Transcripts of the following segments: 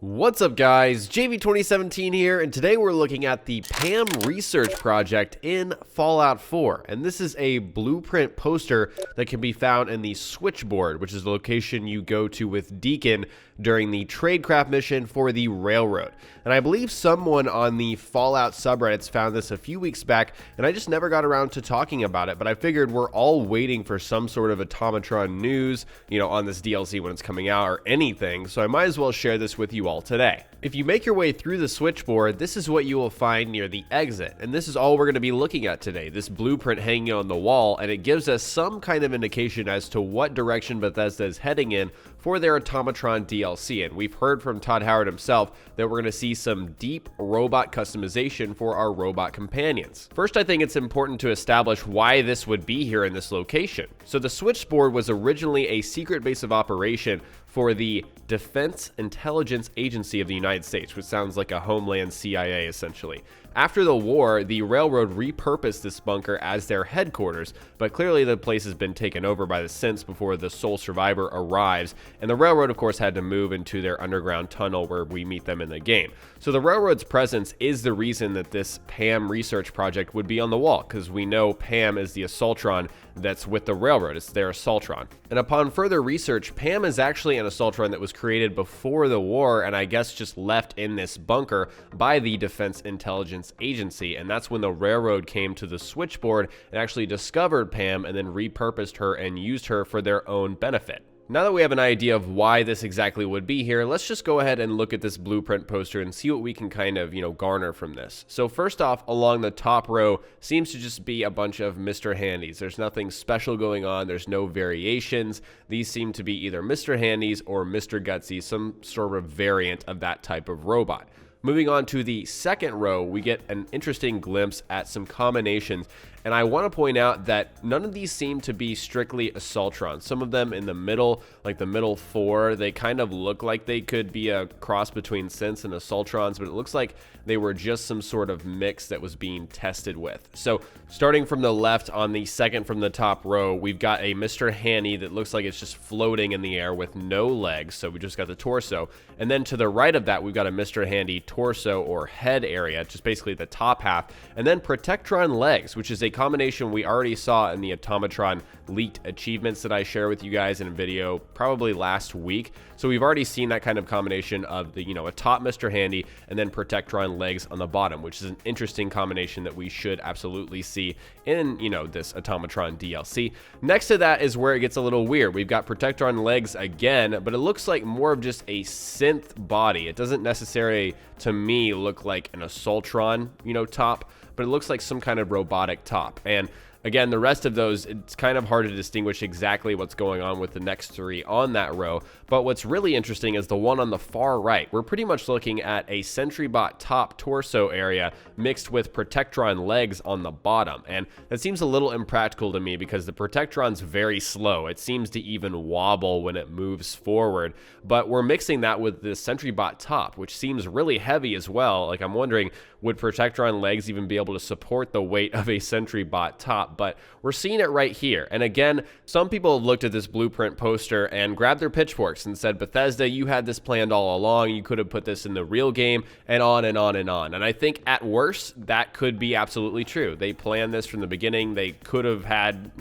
What's up guys, JV2017 here, and today we're looking at the P.A.M. research project in Fallout 4. And this is a blueprint poster that can be found in the switchboard, which is the location you go to with Deacon during the tradecraft mission for the railroad. And I believe someone on the Fallout subreddits found this a few weeks back, and I just never got around to talking about it, but I figured we're all waiting for some sort of Automatron news, on this DLC when it's coming out or anything, so I might as well share this with you all today. If you make your way through the switchboard, this is what you will find near the exit, and this is all we're going to be looking at today, this blueprint hanging on the wall, and it gives us some kind of indication as to what direction Bethesda is heading in for their Automatron DLC. And we've heard from Todd Howard himself that we're going to see some deep robot customization for our robot companions. First, I think it's important to establish why this would be here in this location. So the switchboard was originally a secret base of operation for the Defense Intelligence Agency of the United States, which sounds like a Homeland CIA essentially. After the war, the railroad repurposed this bunker as their headquarters, but clearly the place has been taken over by the synths before the sole survivor arrives, and the railroad of course had to move into their underground tunnel where we meet them in the game. So the railroad's presence is the reason that this P.A.M. research project would be on the wall, because we know P.A.M. is the Assaultron that's with the railroad, it's their Assaultron. And upon further research, P.A.M. is actually an Assaultron that was created before the war, and I guess just left in this bunker by the Defense Intelligence Agency, and that's when the railroad came to the switchboard and actually discovered P.A.M. and then repurposed her and used her for their own benefit. Now that we have an idea of why this exactly would be here, let's just go ahead and look at this blueprint poster and see what we can kind of, garner from this. So first off, along the top row seems to just be a bunch of Mr. Handies. There's nothing special going on. There's no variations. These seem to be either Mr. Handies or Mr. Gutsy, some sort of variant of that type of robot. Moving on to the second row, we get an interesting glimpse at some combinations, and I want to point out that none of these seem to be strictly Assaultron. Some of them in the middle, like the middle four, they kind of look like they could be a cross between synths and Assaultrons, but it looks like they were just some sort of mix that was being tested with. So starting from the left on the second from the top row, we've got a Mr. Handy that looks like it's just floating in the air with no legs, so we just got the torso. And then to the right of that, we've got a Mr. Handy torso or head area, just basically the top half, and then Protectron legs, which is a combination we already saw in the Automatron leaked achievements that I share with you guys in a video probably last week. So we've already seen that kind of combination of the, a top Mr. Handy and then Protectron legs on the bottom, which is an interesting combination that we should absolutely see in, this Automatron DLC. Next to that is where it gets a little weird. We've got Protectron legs again, but it looks like more of just a synth body. It doesn't necessarily, to me, look like an Assaultron, top, but it looks like some kind of robotic top. And again, the rest of those, it's kind of hard to distinguish exactly what's going on with the next three on that row. But what's really interesting is the one on the far right. We're pretty much looking at a Sentry Bot top torso area mixed with Protectron legs on the bottom. And that seems a little impractical to me because the Protectron's very slow. It seems to even wobble when it moves forward. But we're mixing that with the Sentry Bot top, which seems really heavy as well. Like, I'm wondering, would Protectron legs even be able to support the weight of a Sentry Bot top? But we're seeing it right here. And again, some people have looked at this blueprint poster and grabbed their pitchforks and said, Bethesda, you had this planned all along. You could have put this in the real game, and on and on and on. And I think at worst, that could be absolutely true. They planned this from the beginning. They could have had,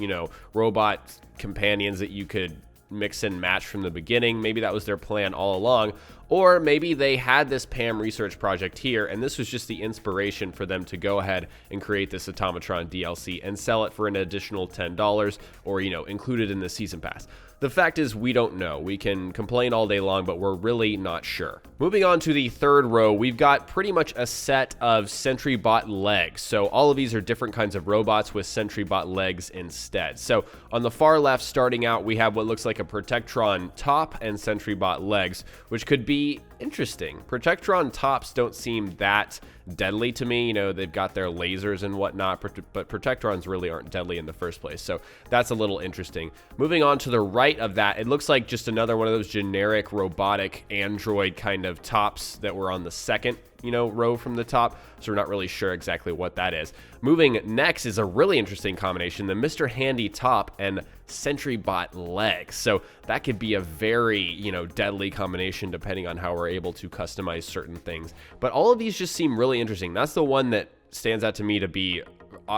robot companions that you could mix and match from the beginning. Maybe that was their plan all along. Or maybe they had this P.A.M. research project here, and this was just the inspiration for them to go ahead and create this Automatron DLC and sell it for an additional $10 or, include it in the season pass. The fact is, we don't know. We can complain all day long, but we're really not sure. Moving on to the third row, we've got pretty much a set of Sentry Bot legs. So all of these are different kinds of robots with Sentry Bot legs instead. So on the far left, starting out, we have what looks like a Protectron top and Sentry Bot legs, which could be interesting. Protectron tops don't seem that deadly to me. They've got their lasers and whatnot, but Protectrons really aren't deadly in the first place. So that's a little interesting. Moving on to the right of that, it looks like just another one of those generic robotic android kind of tops that were on the second row from the top, so we're not really sure exactly what that is. Moving next is a really interesting combination, the Mr. Handy top and Sentry Bot legs. So that could be a very, deadly combination depending on how we're are able to customize certain things. But all of these just seem really interesting. That's the one that stands out to me to be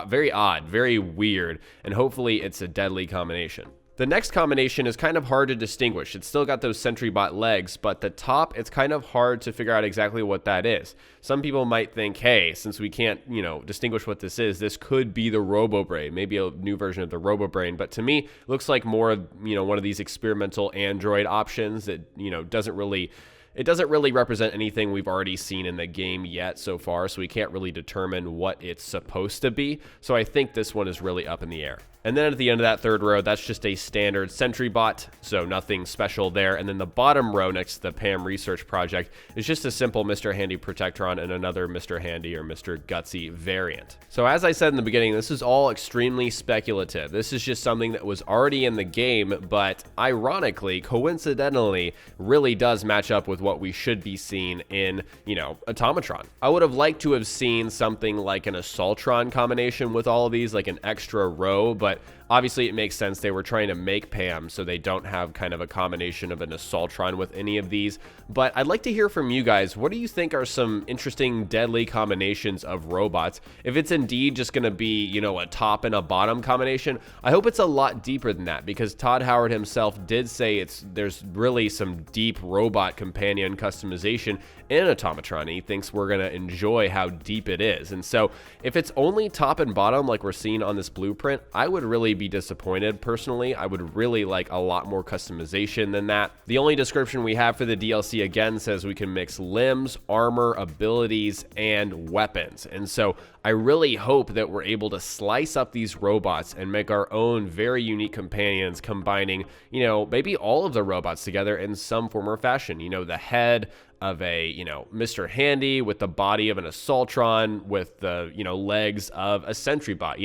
very odd, very weird, and hopefully it's a deadly combination. The next combination is kind of hard to distinguish. It's still got those Sentry Bot legs, but the top, it's kind of hard to figure out exactly what that is. Some people might think, hey, since we can't, distinguish what this is, this could be the RoboBrain, maybe a new version of the RoboBrain. But to me, it looks like more of, one of these experimental Android options that, doesn't really represent anything we've already seen in the game yet so far, so we can't really determine what it's supposed to be. So I think this one is really up in the air. And then at the end of that third row, that's just a standard Sentry Bot, so nothing special there. And then the bottom row next to the P.A.M. research project is just a simple Mr. Handy Protectron and another Mr. Handy or Mr. Gutsy variant. So as I said in the beginning, this is all extremely speculative. This is just something that was already in the game, but ironically, coincidentally, really does match up with what we should be seeing in, Automatron. I would have liked to have seen something like an Assaultron combination with all of these, like an extra row, but obviously it makes sense. They were trying to make P.A.M. so they don't have kind of a combination of an Assaultron with any of these. But I'd like to hear from you guys. What do you think are some interesting, deadly combinations of robots? If it's indeed just going to be, a top and a bottom combination, I hope it's a lot deeper than that, because Todd Howard himself did say there's really some deep robot companion customization in Automatron. He thinks we're going to enjoy how deep it is. And so if it's only top and bottom like we're seeing on this blueprint, I would really be disappointed. Personally, I would really like a lot more customization than that. The only description we have for the DLC again says we can mix limbs, armor, abilities, and weapons. And so I really hope that we're able to slice up these robots and make our own very unique companions, combining, maybe all of the robots together in some form or fashion. The head of a, Mr. Handy with the body of an Assaultron with the, legs of a Sentry Bot,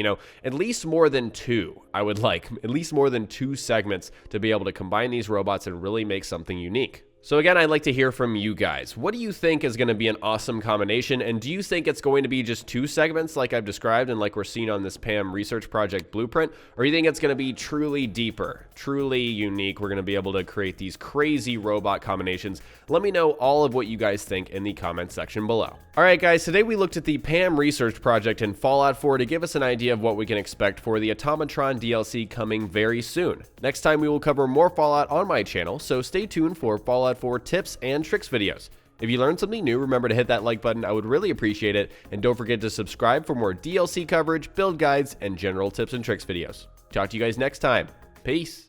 at least more than two. I would like at least more than two segments to be able to combine these robots and really make something unique. So again, I'd like to hear from you guys. What do you think is going to be an awesome combination? And do you think it's going to be just two segments like I've described and like we're seeing on this P.A.M. research project blueprint? Or do you think it's going to be truly deeper, truly unique? We're going to be able to create these crazy robot combinations. Let me know all of what you guys think in the comment section below. All right, guys, today we looked at the P.A.M. research project in Fallout 4 to give us an idea of what we can expect for the Automatron DLC coming very soon. Next time we will cover more Fallout on my channel, so stay tuned for Fallout 4 tips and tricks videos. If you learned something new, remember to hit that like button. I would really appreciate it. And don't forget to subscribe for more DLC coverage, build guides, and general tips and tricks videos. Talk to you guys next time. Peace.